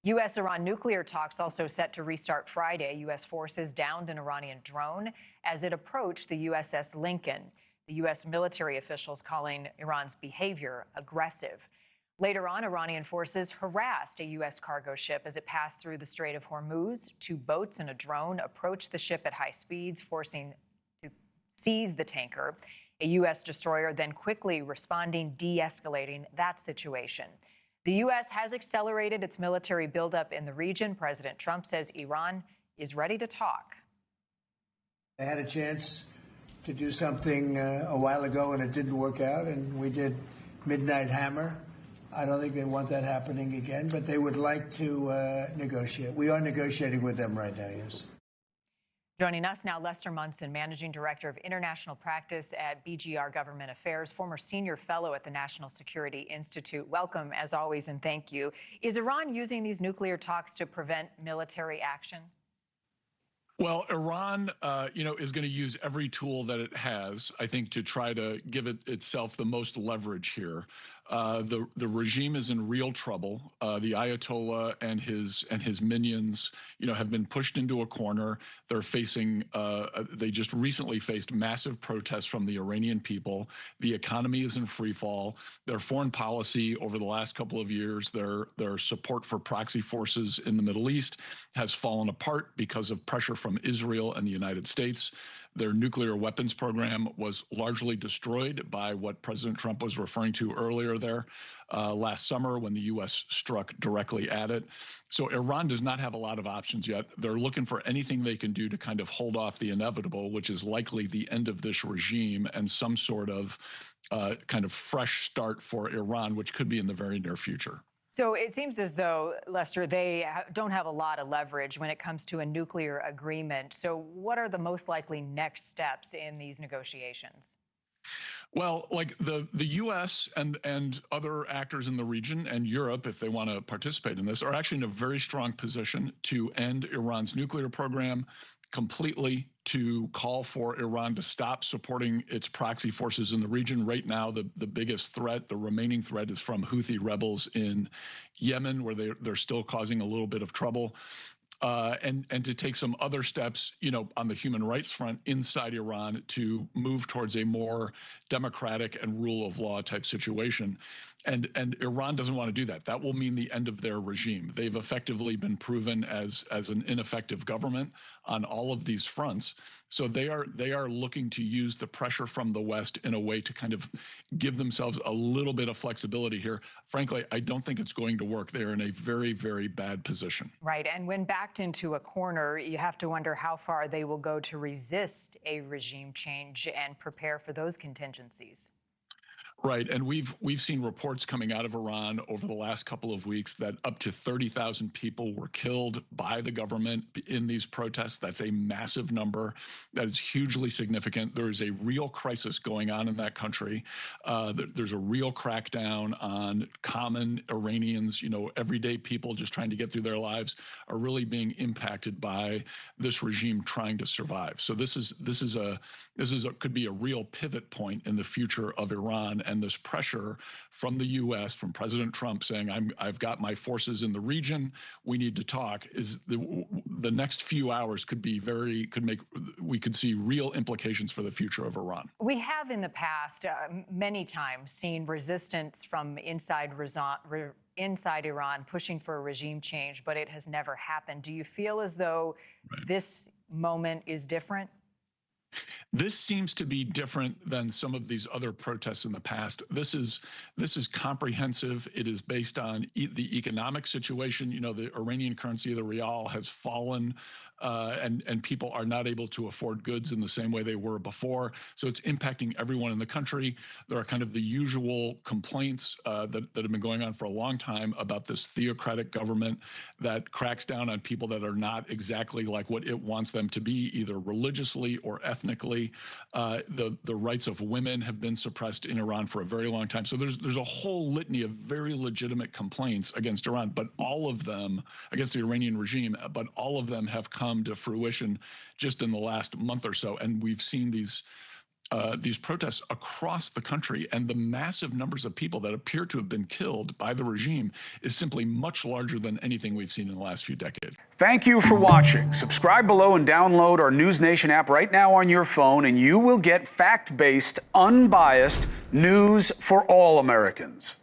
U.S.-Iran nuclear talks also set to restart Friday. U.S. forces downed an Iranian drone as it approached the USS Lincoln. The U.S. military officials calling Iran's behavior aggressive. Later on, Iranian forces harassed a U.S. cargo ship as it passed through the Strait of Hormuz. Two boats and a drone approached the ship at high speeds, forcing to seize the tanker. A U.S. destroyer then quickly responding, de-escalating that situation. The U.S. has accelerated its military buildup in the region. President Trump says Iran is ready to talk. They had a chance to do something a while ago, and it didn't work out, and we did Midnight Hammer. I don't think they want that happening again, but they would like to negotiate. We are negotiating with them right now, yes. Joining us now, Lester Munson, Managing Director of International Practice at BGR Government Affairs, former senior fellow at the National Security Institute. Welcome, as always, and thank you. Is Iran using these nuclear talks to prevent military action? Well, Iran, is going to use every tool that it has, I think, to try to give itself the most leverage here. The regime is in real trouble. The Ayatollah and his minions, have been pushed into a corner. They're facing. They just recently faced massive protests from the Iranian people. The economy is in free fall. Their foreign policy over the last couple of years, their support for proxy forces in the Middle East has fallen apart because of pressure from Israel and the United States. Their nuclear weapons program was largely destroyed by what President Trump was referring to earlier there last summer when the U.S. struck directly at it. So Iran does not have a lot of options yet. They're looking for anything they can do to kind of hold off the inevitable, which is likely the end of this regime and some sort of kind of fresh start for Iran, which could be in the very near future. So it seems as though, Lester, they don't have a lot of leverage when it comes to a nuclear agreement. So what are the most likely next steps in these negotiations? Well, like the U.S. and other actors in the region and Europe, if they want to participate in this, are actually in a very strong position to end Iran's nuclear program completely, to call for Iran to stop supporting its proxy forces in the region. Right now, the biggest threat, the remaining threat, is from Houthi rebels in Yemen, where they're still causing a little bit of trouble. And to take some other steps, on the human rights front inside Iran to move towards a more democratic and rule of law type situation. And Iran doesn't want to do that. That will mean the end of their regime. They've effectively been proven as an ineffective government on all of these fronts. So they are looking to use the pressure from the West in a way to kind of give themselves a little bit of flexibility here. Frankly, I don't think it's going to work. They're in a very, very bad position. Right. And when backed into a corner, you have to wonder how far they will go to resist a regime change and prepare for those contingencies. Right, and we've seen reports coming out of Iran over the last couple of weeks that up to 30,000 people were killed by the government in these protests. That's a massive number. That is hugely significant. There is a real crisis going on in that country. There's a real crackdown on common Iranians. Everyday people just trying to get through their lives are really being impacted by this regime trying to survive. So this could be a real pivot point in the future of Iran. And this pressure from the U.S., from President Trump saying, I've got my forces in the region, we need to talk, is the next few hours we could see real implications for the future of Iran. We have in the past many times seen resistance from inside Iran pushing for a regime change, but it has never happened. Do you feel as though this moment is different? This seems to be different than some of these other protests in the past. This is comprehensive. It is based on the economic situation. The Iranian currency, the rial, has fallen, and people are not able to afford goods in the same way they were before. So it's impacting everyone in the country. There are kind of the usual complaints that have been going on for a long time about this theocratic government that cracks down on people that are not exactly like what it wants them to be, either religiously or ethnically. The rights of women have been suppressed in Iran for a very long time. So there's a whole litany of very legitimate complaints against Iran, but all of them against the Iranian regime, but all of them have come to fruition just in the last month or so. And we've seen these these protests across the country, and the massive numbers of people that appear to have been killed by the regime is simply much larger than anything we've seen in the last few decades. Thank you for watching. Subscribe below and download our NewsNation app right now on your phone, and you will get fact-based, unbiased news for all Americans.